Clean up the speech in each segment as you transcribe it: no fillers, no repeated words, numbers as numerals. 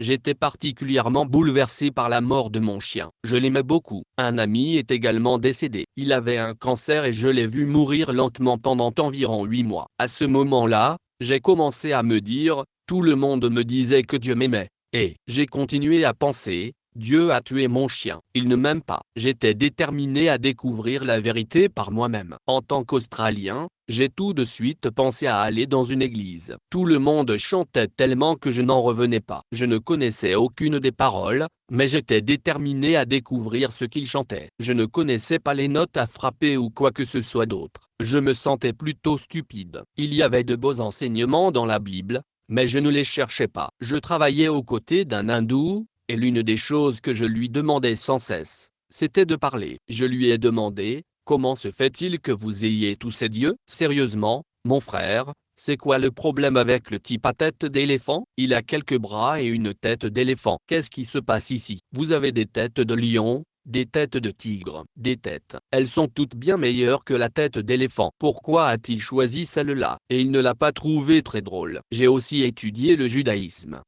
J'étais particulièrement bouleversé par la mort de mon chien. Je l'aimais beaucoup. Un ami est également décédé. Il avait un cancer et je l'ai vu mourir lentement pendant environ 8 mois. À ce moment-là, j'ai commencé à me dire, tout le monde me disait que Dieu m'aimait. Et j'ai continué à penser, Dieu a tué mon chien. Il ne m'aime pas. J'étais déterminé à découvrir la vérité par moi-même. En tant qu'Australien, j'ai tout de suite pensé à aller dans une église. Tout le monde chantait tellement que je n'en revenais pas. Je ne connaissais aucune des paroles, mais j'étais déterminé à découvrir ce qu'ils chantaient. Je ne connaissais pas les notes à frapper ou quoi que ce soit d'autre. Je me sentais plutôt stupide. Il y avait de beaux enseignements dans la Bible, mais je ne les cherchais pas. Je travaillais aux côtés d'un hindou, et l'une des choses que je lui demandais sans cesse, c'était de parler. Je lui ai demandé, comment se fait-il que vous ayez tous ces dieux? Sérieusement, mon frère, c'est quoi le problème avec le type à tête d'éléphant? Il a quelques bras et une tête d'éléphant. Qu'est-ce qui se passe ici? Vous avez des têtes de lion, des têtes de tigre, des têtes. Elles sont toutes bien meilleures que la tête d'éléphant. Pourquoi a-t-il choisi celle-là? Et il ne l'a pas trouvée très drôle. J'ai aussi étudié le judaïsme.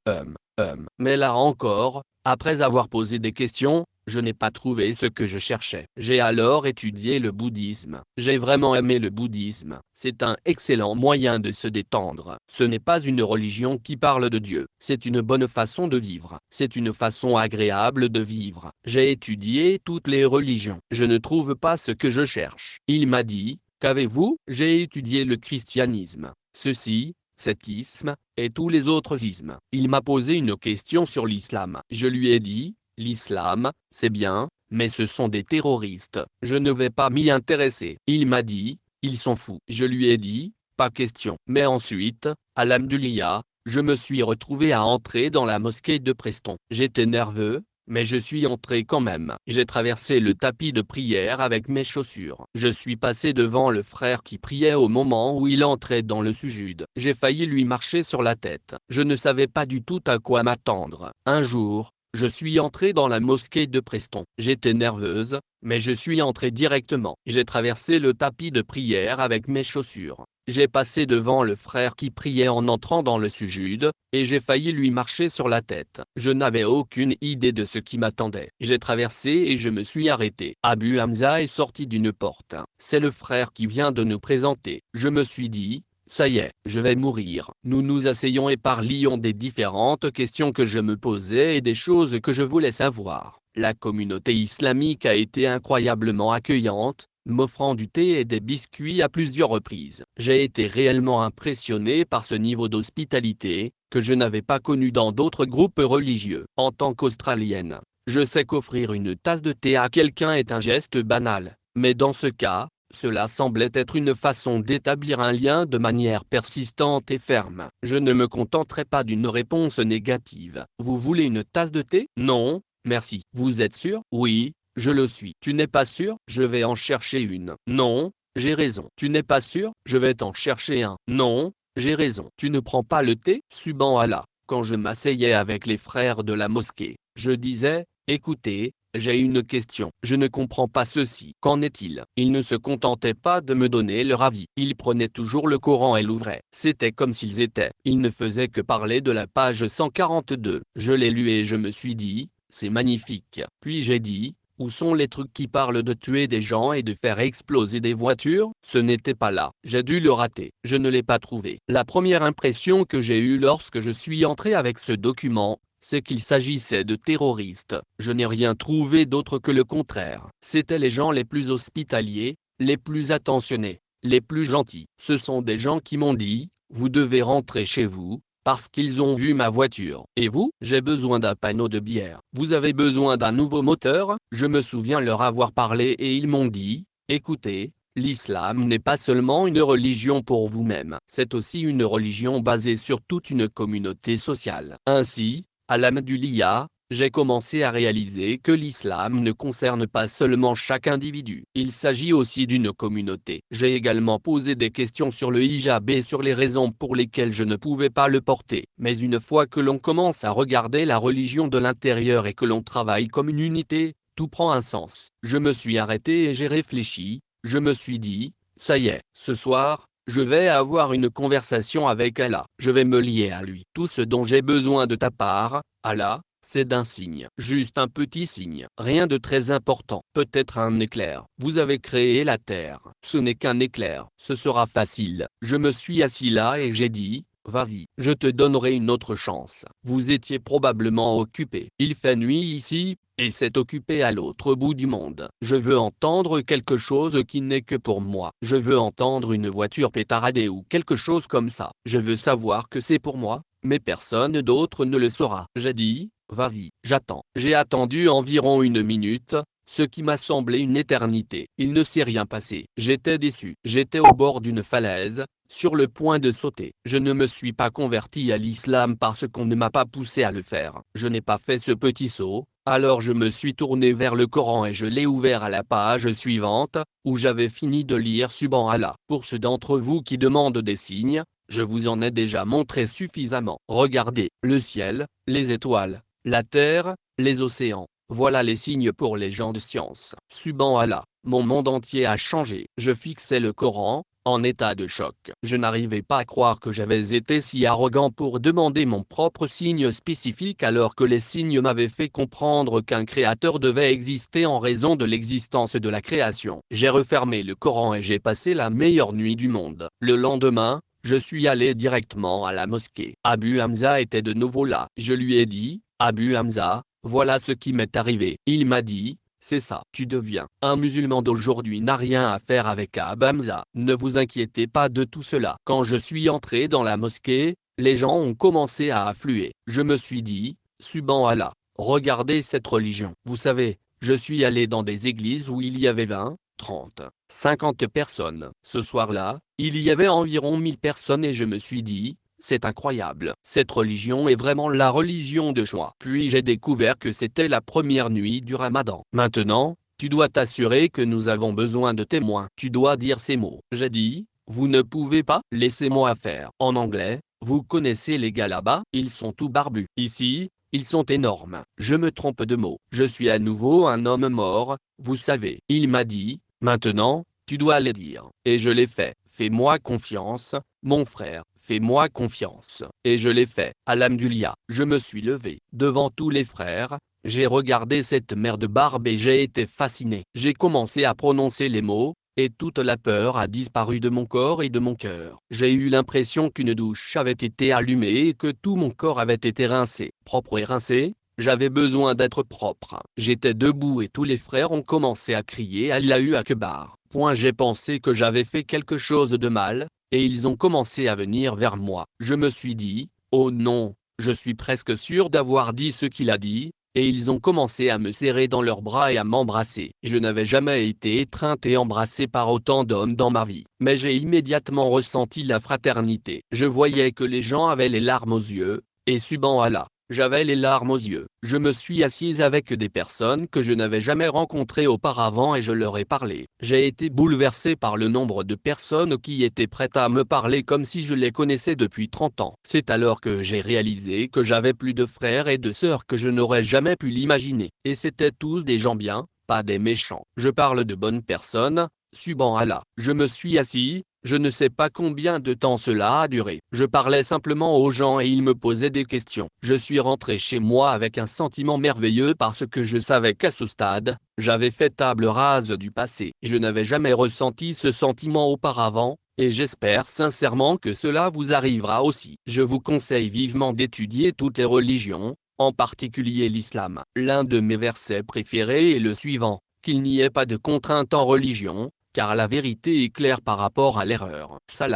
Mais là encore, après avoir posé des questions, je n'ai pas trouvé ce que je cherchais. J'ai alors étudié le bouddhisme. J'ai vraiment aimé le bouddhisme. C'est un excellent moyen de se détendre. Ce n'est pas une religion qui parle de Dieu. C'est une bonne façon de vivre. C'est une façon agréable de vivre. J'ai étudié toutes les religions. Je ne trouve pas ce que je cherche. Il m'a dit, qu'avez-vous? J'ai étudié le christianisme. Ceci, cet isme, et tous les autres ismes. Il m'a posé une question sur l'islam. Je lui ai dit, l'islam, c'est bien, mais ce sont des terroristes. Je ne vais pas m'y intéresser. Il m'a dit, ils sont fous. Je lui ai dit, pas question. Mais ensuite, alhamdoulilah, je me suis retrouvé à entrer dans la mosquée de Preston. J'étais nerveux, mais je suis entré quand même. J'ai traversé le tapis de prière avec mes chaussures. Je suis passé devant le frère qui priait au moment où il entrait dans le sujoud. J'ai failli lui marcher sur la tête. Je ne savais pas du tout à quoi m'attendre. Un jour, je suis entré dans la mosquée de Preston. J'étais nerveuse, mais je suis entré directement. J'ai traversé le tapis de prière avec mes chaussures. J'ai passé devant le frère qui priait en entrant dans le sujoud, et j'ai failli lui marcher sur la tête. Je n'avais aucune idée de ce qui m'attendait. J'ai traversé et je me suis arrêté. Abu Hamza est sorti d'une porte. C'est le frère qui vient de nous présenter. Je me suis dit, ça y est, je vais mourir. Nous nous asseyons et parlions des différentes questions que je me posais et des choses que je voulais savoir. La communauté islamique a été incroyablement accueillante, m'offrant du thé et des biscuits à plusieurs reprises. J'ai été réellement impressionné par ce niveau d'hospitalité, que je n'avais pas connu dans d'autres groupes religieux. En tant qu'Australienne, je sais qu'offrir une tasse de thé à quelqu'un est un geste banal, mais dans ce cas, cela semblait être une façon d'établir un lien de manière persistante et ferme. Je ne me contenterai pas d'une réponse négative. Vous voulez une tasse de thé? Non, merci. Vous êtes sûr? Oui, je le suis. Tu n'es pas sûr? Je vais en chercher une. Non, j'ai raison. Tu n'es pas sûr? Je vais t'en chercher un. Non, j'ai raison. Tu ne prends pas le thé? Subhanallah. Quand je m'asseyais avec les frères de la mosquée, je disais, écoutez, j'ai une question. Je ne comprends pas ceci. Qu'en est-il? Ils ne se contentaient pas de me donner leur avis. Ils prenaient toujours le Coran et l'ouvraient. C'était comme s'ils étaient. Ils ne faisaient que parler de la page 142. Je l'ai lu et je me suis dit, c'est magnifique. Puis j'ai dit, où sont les trucs qui parlent de tuer des gens et de faire exploser des voitures? Ce n'était pas là. J'ai dû le rater. Je ne l'ai pas trouvé. La première impression que j'ai eue lorsque je suis entré avec ce document, c'est qu'il s'agissait de terroristes. Je n'ai rien trouvé d'autre que le contraire. C'étaient les gens les plus hospitaliers, les plus attentionnés, les plus gentils. Ce sont des gens qui m'ont dit, vous devez rentrer chez vous, parce qu'ils ont vu ma voiture. Et vous? J'ai besoin d'un panneau de bière. Vous avez besoin d'un nouveau moteur? Je me souviens leur avoir parlé et ils m'ont dit, écoutez, l'islam n'est pas seulement une religion pour vous-même. C'est aussi une religion basée sur toute une communauté sociale. Ainsi, alhamdoulilah, j'ai commencé à réaliser que l'islam ne concerne pas seulement chaque individu. Il s'agit aussi d'une communauté. J'ai également posé des questions sur le hijab et sur les raisons pour lesquelles je ne pouvais pas le porter. Mais une fois que l'on commence à regarder la religion de l'intérieur et que l'on travaille comme une unité, tout prend un sens. Je me suis arrêté et j'ai réfléchi. Je me suis dit, ça y est, ce soir, Je vais avoir une conversation avec Allah. Je vais me lier à lui. Tout ce dont j'ai besoin de ta part, Allah, c'est d'un signe. Juste un petit signe. Rien de très important. Peut-être un éclair. Vous avez créé la terre. Ce n'est qu'un éclair. Ce sera facile. Je me suis assis là et j'ai dit, vas-y, je te donnerai une autre chance. Vous étiez probablement occupé. Il fait nuit ici, et c'est occupé à l'autre bout du monde. Je veux entendre quelque chose qui n'est que pour moi. Je veux entendre une voiture pétarader ou quelque chose comme ça. Je veux savoir que c'est pour moi, mais personne d'autre ne le saura. J'ai dit, vas-y, j'attends. J'ai attendu environ 1 minute. Ce qui m'a semblé une éternité. Il ne s'est rien passé. J'étais déçu. J'étais au bord d'une falaise, sur le point de sauter. Je ne me suis pas converti à l'islam parce qu'on ne m'a pas poussé à le faire. Je n'ai pas fait ce petit saut. Alors je me suis tourné vers le Coran et je l'ai ouvert à la page suivante, où j'avais fini de lire Subhanallah. Pour ceux d'entre vous qui demandent des signes, je vous en ai déjà montré suffisamment. Regardez, le ciel, les étoiles, la terre, les océans. Voilà les signes pour les gens de science. Subhanallah, mon monde entier a changé. Je fixais le Coran, en état de choc. Je n'arrivais pas à croire que j'avais été si arrogant pour demander mon propre signe spécifique alors que les signes m'avaient fait comprendre qu'un créateur devait exister en raison de l'existence de la création. J'ai refermé le Coran et j'ai passé la meilleure nuit du monde. Le lendemain, je suis allé directement à la mosquée. Abu Hamza était de nouveau là. Je lui ai dit, Abu Hamza, voilà ce qui m'est arrivé. Il m'a dit, c'est ça. Tu deviens un musulman d'aujourd'hui n'a rien à faire avec Abu Hamza. Ne vous inquiétez pas de tout cela. Quand je suis entré dans la mosquée, les gens ont commencé à affluer. Je me suis dit, Subhanallah, regardez cette religion. Vous savez, je suis allé dans des églises où il y avait 20, 30, 50 personnes. Ce soir-là, il y avait environ 1000 personnes et je me suis dit, c'est incroyable. Cette religion est vraiment la religion de choix. Puis j'ai découvert que c'était la première nuit du Ramadan. Maintenant, tu dois t'assurer que nous avons besoin de témoins. Tu dois dire ces mots. J'ai dit, vous ne pouvez pas, laissez-moi faire. En anglais, vous connaissez les gars là-bas, ils sont tout barbus. Ici, ils sont énormes. Je me trompe de mots. Je suis à nouveau un homme mort, vous savez. Il m'a dit, maintenant, tu dois les dire. Et je l'ai fait. Fais-moi confiance, mon frère. Fais-moi confiance. Et je l'ai fait. Alhamdoulilah. Je me suis levé. Devant tous les frères, j'ai regardé cette mère de barbe et j'ai été fasciné. J'ai commencé à prononcer les mots, et toute la peur a disparu de mon corps et de mon cœur. J'ai eu l'impression qu'une douche avait été allumée et que tout mon corps avait été rincé. Propre et rincé, j'avais besoin d'être propre. J'étais debout et tous les frères ont commencé à crier Allahu Akbar. J'ai pensé que j'avais fait quelque chose de mal, et ils ont commencé à venir vers moi. Je me suis dit, oh non, je suis presque sûr d'avoir dit ce qu'il a dit, et ils ont commencé à me serrer dans leurs bras et à m'embrasser. Je n'avais jamais été étreinte et embrassée par autant d'hommes dans ma vie, mais j'ai immédiatement ressenti la fraternité. Je voyais que les gens avaient les larmes aux yeux, et subhanallah, j'avais les larmes aux yeux. Je me suis assise avec des personnes que je n'avais jamais rencontrées auparavant et je leur ai parlé. J'ai été bouleversé par le nombre de personnes qui étaient prêtes à me parler comme si je les connaissais depuis 30 ans. C'est alors que j'ai réalisé que j'avais plus de frères et de sœurs que je n'aurais jamais pu l'imaginer. Et c'étaient tous des gens bien, pas des méchants. Je parle de bonnes personnes, subhanallah. Je me suis assis. Je ne sais pas combien de temps cela a duré. Je parlais simplement aux gens et ils me posaient des questions. Je suis rentré chez moi avec un sentiment merveilleux parce que je savais qu'à ce stade, j'avais fait table rase du passé. Je n'avais jamais ressenti ce sentiment auparavant, et j'espère sincèrement que cela vous arrivera aussi. Je vous conseille vivement d'étudier toutes les religions, en particulier l'islam. L'un de mes versets préférés est le suivant, qu'il n'y ait pas de contrainte en religion, car la vérité est claire par rapport à l'erreur. Salam.